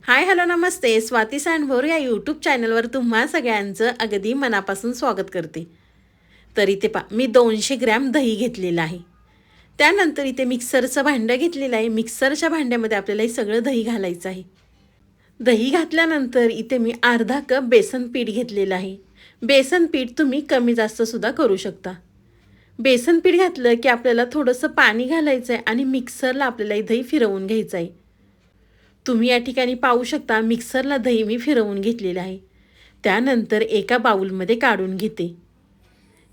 Hi hello नमस्ते. स्वाती सांडभोर या YouTube चॅनलवर तुम्हा सगळ्यांचं अगदी मनापासून स्वागत करते. तर इथे मी 200 ग्रॅम दही घेतलेलं आहे. त्यानंतर इथे मिक्सरचं भांडं घेतलेलं आहे. मिक्सरच्या भांड्यामध्ये आपल्याला हे सगळं दही घालायचं आहे. दही घातल्यानंतर इथे मी अर्धा कप बेसन पीठ घेतलेलं आहे. बेसन पीठ तुम्ही कमी जास्त सुद्धा करू शकता. बेसन पीठ घातलं की आपल्याला थोडंसं पाणी घालायचं आहे आणि मिक्सरला आपल्याला हे दही फिरवून घ्यायचं आहे. तुम्ही या ठिकाणी पाहू शकता मिक्सरला दही मी फिरवून घेतलेलं आहे. त्यानंतर एका बाउलमध्ये काढून घेते.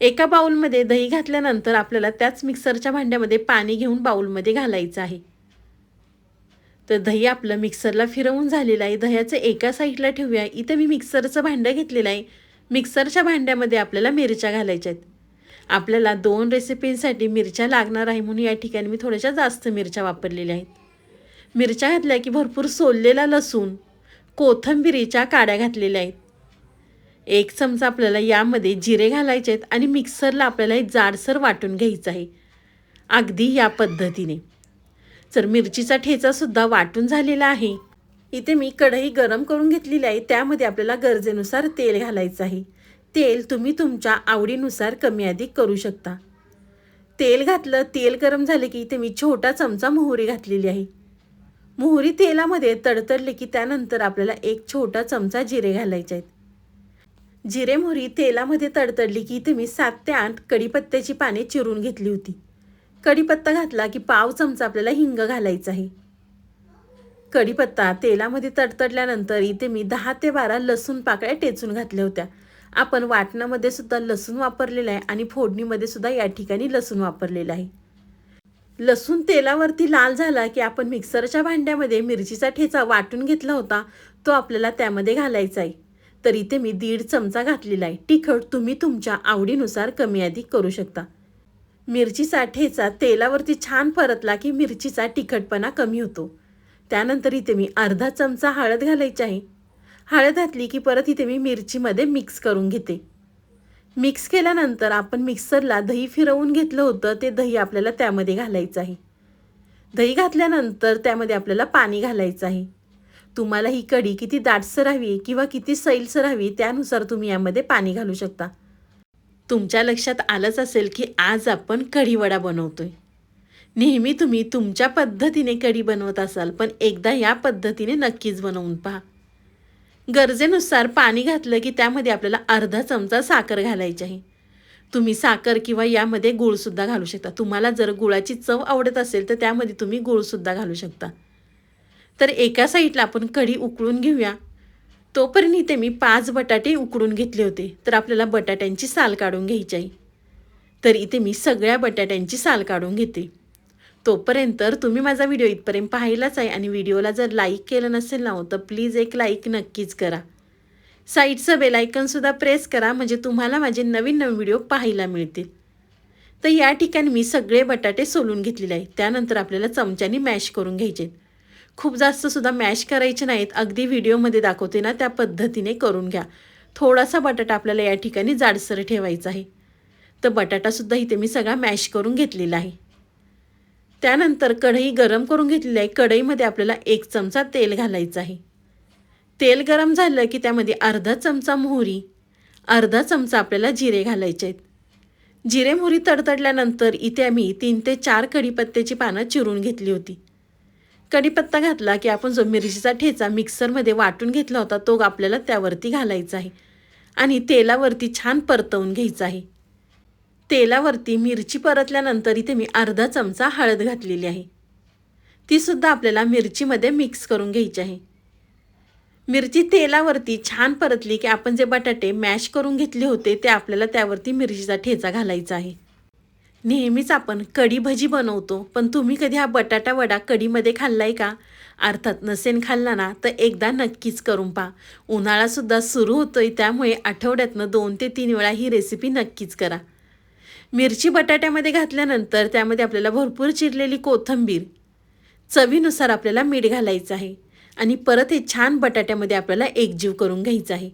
एका बाउलमध्ये दही घातल्यानंतर आपल्याला त्याच मिक्सरच्या भांड्यामध्ये पाणी घेऊन बाउलमध्ये घालायचं आहे. तर दही आपलं मिक्सरला फिरवून झालेलं आहे. दह्याचं एका साईडला ठेवूया. इथं मी मिक्सरचं भांडं घेतलेलं आहे. मिक्सरच्या भांड्यामध्ये आपल्याला मिरच्या घालायच्या आहेत. आपल्याला 2 रेसिपींसाठी मिरच्या लागणार आहे म्हणून या ठिकाणी मी थोड्याशा जास्त मिरच्या वापरलेल्या आहेत. मिरच्या घातल्या की भरपूर सोललेला लसूण, कोथिंबीरीच्या काड्या घातलेल्या आहेत. 1 चमचा आपल्याला यामध्ये जिरे घालायचे आहेत आणि मिक्सरला आपल्याला हे जाडसर वाटून घ्यायचं आहे. अगदी या पद्धतीने. तर मिरचीचा ठेचासुद्धा वाटून झालेला आहे. इथे मी कढई गरम करून घेतलेली आहे. त्यामध्ये आपल्याला गरजेनुसार तेल घालायचं आहे. तेल तुम्ही तुमच्या आवडीनुसार कमी अधिक करू शकता. तेल घातलं, तेल गरम झाले की इथे मी छोटा चमचा मोहरी घातलेली आहे. मोहरी तेलामध्ये तडतडली की त्यानंतर आपल्याला 1 छोटा चमचा जिरे घालायचे आहेत. जिरे मोहरी तेलामध्ये तडतडली की इथे मी 7 ते 8 कढीपत्त्याची पाने चिरून घेतली होती. कढीपत्ता घातला की पाव चमचा आपल्याला हिंग घालायचा आहे. कढीपत्ता तेलामध्ये तडतडल्यानंतर इथे मी 10 ते 12 लसूण पाकळ्या टेचून घातल्या होत्या. आपण वाटणामध्ये सुद्धा लसूण वापरलेला आहे आणि फोडणीमध्ये सुद्धा या ठिकाणी लसूण वापरलेला आहे. लसूण तेलावरती लाल झाला की आपण मिक्सरच्या भांड्यामध्ये मिरचीचा ठेचा वाटून घेतला होता तो आपल्याला त्यामध्ये घालायचा आहे. तर इथे मी 1.5 चमचा घातलेला आहे. तिखट तुम्ही तुमच्या आवडीनुसार कमी अधिक करू शकता. मिरचीचा ठेचा तेलावरती छान परतला की मिरचीचा तिखटपणा कमी होतो. त्यानंतर इथे मी अर्धा चमचा हळद घालायची आहे. हळद घातली की परत इथे मी मिरचीमध्ये मिक्स करून घेते. मिक्स केल्यानंतर आपण मिक्सरला दही फिरवून घेतलं होतं ते दही आपल्याला त्यामध्ये घालायचं आहे. दही घातल्यानंतर त्यामध्ये आपल्याला पाणी घालायचं आहे. तुम्हाला ही कढी किती दाटसर हवी किंवा किती सैलसर हवी त्यानुसार तुम्ही यामध्ये पाणी घालू शकता. तुमच्या लक्षात आलंच असेल की आज आपण कढीवडा बनवतोय. नेहमी तुम्ही तुमच्या पद्धतीने कढी बनवत असाल पण एकदा या पद्धतीने नक्कीच बनवून पहा. गरजेनुसार पाणी घातलं की त्यामध्ये आपल्याला अर्धा चमचा साखर घालायची आहे. तुम्ही साखर किंवा यामध्ये गूळसुद्धा घालू शकता. तुम्हाला जर गुळाची चव आवडत असेल तर त्यामध्ये तुम्ही गूळसुद्धा घालू शकता. तर एका साईडला आपण कढी उकळून घेऊया. तोपर्यंत इथे मी 5 बटाटे उकडून घेतले होते. तर आपल्याला बटाट्यांची साल काढून घ्यायची आहे. तर इथे मी सगळ्या बटाट्यांची साल काढून घेते. तोपर्यंत तुम्ही माझा व्हिडिओ इथपर्यंत पाहिलाच आहे आणि व्हिडिओला जर लाईक केलं नसेल ना तर प्लीज एक लाईक नक्कीच करा. साईडचं बेल आयकॉनसुद्धा प्रेस करा म्हणजे तुम्हाला माझे नवीन नवीन व्हिडिओ पाहायला मिळतील. तर या ठिकाणी मी सगळे बटाटे सोलून घेतलेले आहेत. त्यानंतर आपल्याला चमच्याने मॅश करून घ्यायचे. खूप जास्तसुद्धा मॅश करायचे नाहीत. अगदी व्हिडिओमध्ये दाखवते ना त्या पद्धतीने करून घ्या. थोडासा बटाटा आपल्याला या ठिकाणी जाडसर ठेवायचा आहे. तर बटाटासुद्धा इथे मी सगळा मॅश करून घेतलेला आहे. त्यानंतर कढई गरम करून घेतलेली आहे. कढईमध्ये आपल्याला 1 चमचा तेल घालायचं आहे. तेल गरम झालं की त्यामध्ये अर्धा चमचा मोहरी, अर्धा चमचा आपल्याला जिरे घालायचे आहेत. जिरे मोहरी तडतडल्यानंतर इथे आम्ही 3 ते 4 कढीपत्त्याची पानं चिरून घेतली होती. कढीपत्ता घातला की आपण जो मिरचीचा ठेचा मिक्सरमध्ये वाटून घेतला होता तो आपल्याला त्यावरती घालायचा आहे आणि तेलावरती छान परतवून घ्यायचं आहे. तेलावरती मिरची परतल्यानंतर इथे मी अर्धा चमचा हळद घातलेली आहे. तीसुद्धा आपल्याला मिरचीमध्ये मिक्स करून घ्यायची आहे. मिरची तेलावरती छान परतली की आपण जे बटाटे मॅश करून घेतले होते ते आपल्याला त्यावरती मिरचीचा ठेचा घालायचा आहे. नेहमीच आपण कढी भजी बनवतो पण तुम्ही कधी हा बटाटा वडा कढीमध्ये खाल्लाय का? अर्थात नसेन खाल्ला ना तर एकदा नक्कीच करून पहा. उन्हाळासुद्धा सुरू होतोय त्यामुळे आठवड्यातनं 2 ते 3 वेळा ही रेसिपी नक्कीच करा. मिरची बटाट्यामध्ये घातल्यानंतर त्यामध्ये आपल्याला भरपूर चिरलेली कोथिंबीर, चवीनुसार आपल्याला मीठ घालायचं आहे आणि परत हे छान बटाट्यामध्ये आपल्याला एकजीव करून घ्यायचं आहे.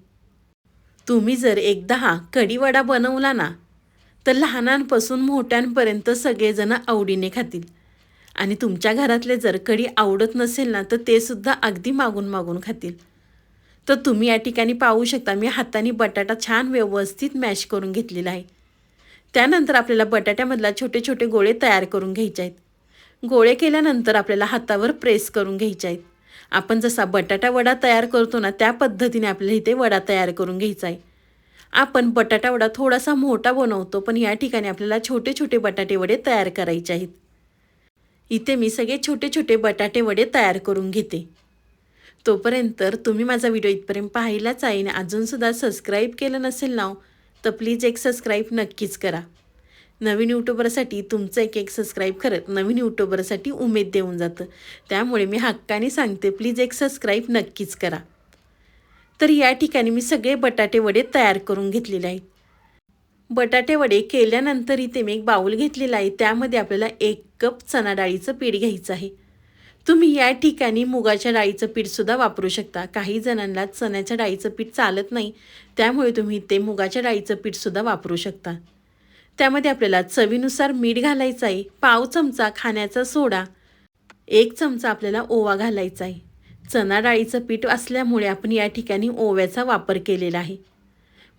तुम्ही जर एकदा हा कढीवडा बनवला ना तर लहानांपासून मोठ्यांपर्यंत सगळेजण आवडीने खातील. आणि तुमच्या घरातले जर कढी आवडत नसेल ना तर ते सुद्धा अगदी मागून मागून खातील. तर तुम्ही या ठिकाणी पाहू शकता मी हाताने बटाटा छान व्यवस्थित मॅश करून घेतलेला आहे. त्यानंतर आपल्याला बटाट्यामधला छोटे छोटे गोळे तयार करून घ्यायचे आहेत. गोळे केल्यानंतर आपल्याला हातावर प्रेस करून घ्यायचे आहेत. आपण जसा बटाटा वडा तयार करतो ना त्या पद्धतीने आपल्याला इथे वडा तयार करून घ्यायचा आहे. आपण बटाटा वडा थोडासा मोठा बनवतो, पण या ठिकाणी आपल्याला छोटे छोटे बटाटे वडे तयार करायचे आहेत. इथे मी सगळे छोटे छोटे बटाटे वडे तयार करून घेते. तोपर्यंत तुम्ही माझा व्हिडिओ इथपर्यंत पाहिलाच आहे आणि अजूनसुद्धा सबस्क्राईब केलं नसेल ना तर प्लीज एक सबस्क्राईब नक्कीच करा. नवीन यूट्यूबरसाठी तुमचं एक सबस्क्राईब खरंच नवीन यूट्यूबरसाठी उमेद देऊन जातं. त्यामुळे मी हक्काने सांगते प्लीज एक सबस्क्राईब नक्कीच करा. तर या ठिकाणी मी सगळे बटाटे वडे तयार करून घेतलेले आहेत. बटाटे वडे केल्यानंतर इथे मी एक बाउल घेतलेला आहे. त्यामध्ये आपल्याला 1 कप चणा डाळीचं पीठ घ्यायचं आहे. तुम्ही या ठिकाणी मुगाच्या डाळीचं पीठसुद्धा वापरू शकता. काही जणांना चण्याच्या डाळीचं पीठ चालत नाही, त्यामुळे तुम्ही ते मुगाच्या डाळीचं पीठसुद्धा वापरू शकता. त्यामध्ये आपल्याला चवीनुसार मीठ घालायचं आहे, पाव चमचा खाण्याचा सोडा, 1 चमचा आपल्याला ओवा घालायचा आहे. चणा डाळीचं पीठ असल्यामुळे आपण या ठिकाणी ओव्याचा वापर केलेला आहे,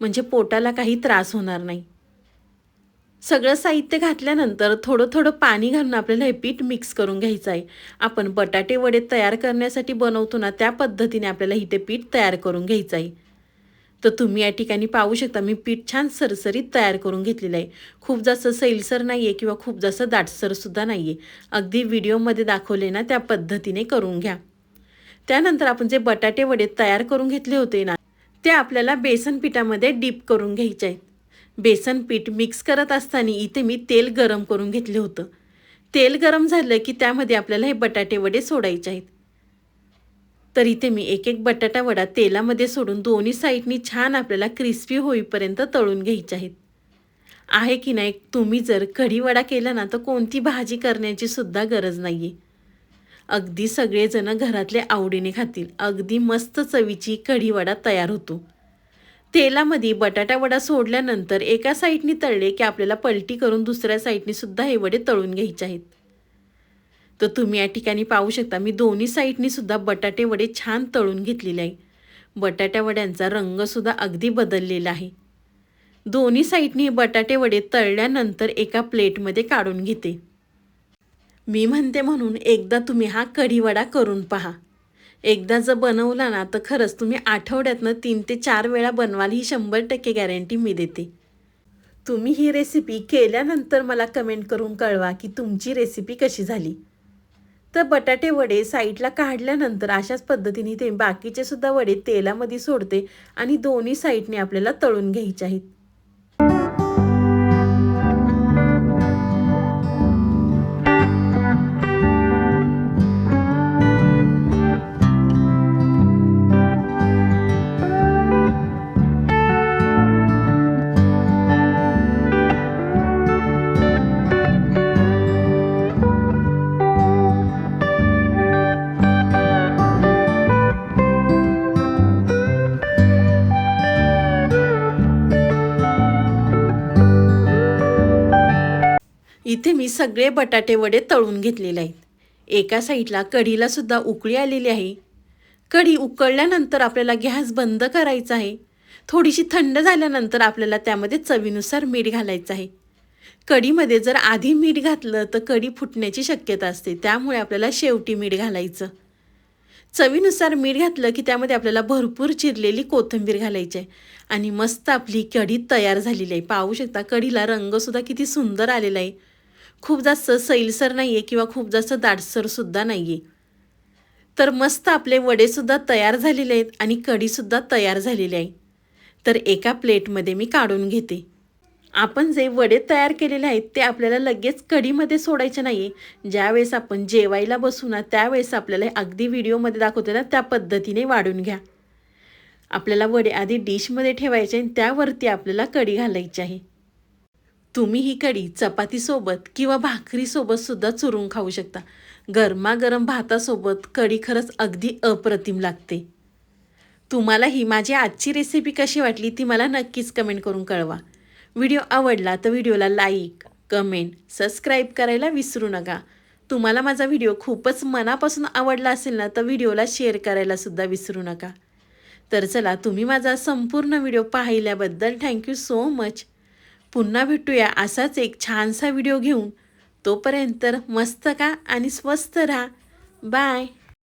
म्हणजे पोटाला काही त्रास होणार नाही. सगळं साहित्य घातल्यानंतर थोडं थोडं पाणी घालून आपल्याला हे पीठ मिक्स करून घ्यायचं आहे. आपण बटाटे वडे तयार करण्यासाठी बनवतो ना त्या पद्धतीने आपल्याला इथे पीठ तयार करून घ्यायचं आहे. तर तुम्ही या ठिकाणी पाहू शकता मी पीठ छान सरसरीत तयार करून घेतलेलं आहे. खूप जास्त सैलसर नाही आहे किंवा खूप जास्त दाटसरसुद्धा नाही आहे. अगदी व्हिडिओमध्ये दाखवले ना त्या पद्धतीने करून घ्या. त्यानंतर आपण जे बटाटे वडे तयार करून घेतले होते ना ते आपल्याला बेसन पिठामध्ये डीप करून घ्यायचे आहेत. बेसन पीठ मिक्स करत असताना इथे मी तेल गरम करून घेतले होतं. तेल गरम झालं की त्यामध्ये आपल्याला हे बटाटे वडे सोडायचे आहेत. तर इथे मी एक एक बटाटा वडा तेलामध्ये सोडून दोन्ही साईडनी छान आपल्याला क्रिस्पी होईपर्यंत तळून घ्यायचे आहेत. आहे की नाही, तुम्ही जर कढी वडा केला ना तर कोणती भाजी करण्याची सुद्धा गरज नाही आहे. अगदी सगळेजण घरातले आवडीने खातील. अगदी मस्त चवीची कढी वडा तयार होतो. तेलामध्ये बटाटा वडा सोडल्यानंतर एका साईडनी तळले की आपल्याला पलटी करून दुसऱ्या साईडनी सुद्धा हे वडे तळून घ्यायचे आहेत. तर तुम्ही या ठिकाणी पाहू शकता मी दोन्ही साईडनी सुद्धा बटाटे वडे छान तळून घेतलेले आहे. बटाट्या वड्यांचा रंगसुद्धा अगदी बदललेला आहे. दोन्ही साईडनी बटाटे वडे तळल्यानंतर एका प्लेटमध्ये काढून घेते. मी म्हणते म्हणून एकदा तुम्ही हा कढी वडा करून पहा. एकदा जर बनवला ना तर खरंच तुम्ही आठवड्यातनं 3 ते 4 वेळा बनवाल ही 100% गॅरंटी मी देते. तुम्ही ही रेसिपी केल्यानंतर मला कमेंट करून कळवा की तुमची रेसिपी कशी झाली. तर बटाटे वडे साईडला काढल्यानंतर अशाच पद्धतीने ते बाकीचे सुद्धा वडे तेलामध्ये सोडते आणि दोन्ही साईडने आपल्याला तळून घ्यायचे आहेत. इथे मी सगळे बटाटे वडे तळून घेतलेले आहेत. एका साईडला कढीला सुद्धा उकळी आलेली आहे. कढी उकळल्यानंतर आपल्याला गॅस बंद करायचा आहे. थोडीशी थंड झाल्यानंतर आपल्याला त्यामध्ये चवीनुसार मीठ घालायचं आहे. कढीमध्ये जर आधी मीठ घातलं तर कढी फुटण्याची शक्यता असते, त्यामुळे आपल्याला शेवटी मीठ घालायचं. चवीनुसार मीठ घातलं की त्यामध्ये आपल्याला भरपूर चिरलेली कोथिंबीर घालायची आहे आणि मस्त आपली कढी तयार झालेली आहे. पाहू शकता कढीला रंगसुद्धा किती सुंदर आलेला आहे. खूप जास्त सैलसर नाही आहे किंवा खूप जास्त दाटसरसुद्धा नाही आहे. तर मस्त आपले वडेसुद्धा तयार झालेले आहेत आणि कढीसुद्धा तयार झालेली आहे. तर एका प्लेटमध्ये मी काढून घेते. आपण जे वडे तयार केलेले आहेत ते आपल्याला लगेच कढीमध्ये सोडायचे नाही आहे. ज्यावेळेस आपण जेवायला बसू ना त्यावेळेस आपल्याला अगदी व्हिडिओमध्ये दाखवते ना त्या पद्धतीने वाढून घ्या. आपल्याला वडे आधी डिशमध्ये ठेवायचे आणि त्यावरती आपल्याला कढी घालायची आहे. तुम्ही ही कढी चपातीसोबत किंवा भाकरीसोबत सुद्धा चुरून खाऊ शकता. गरमागरम भातासोबत कढी खरंच अगदी अप्रतिम लागते. तुम्हाला ही माझी आजची रेसिपी कशी वाटली ती मला नक्कीच कमेंट करून कळवा. व्हिडिओ आवडला तर व्हिडिओला लाईक, कमेंट, सबस्क्राईब करायला विसरू नका. तुम्हाला माझा व्हिडिओ खूपच मनापासून आवडला असेल ना, तर व्हिडिओला शेअर करायला सुद्धा विसरू नका. तर चला, तुम्ही माझा संपूर्ण व्हिडिओ पाहिल्याबद्दल थँक्यू सो मच. पुन्हा भेटूया असाच एक छानसा व्हिडिओ घेऊन. तोपर्यंत मस्त का आणि स्वस्त राहा. बाय.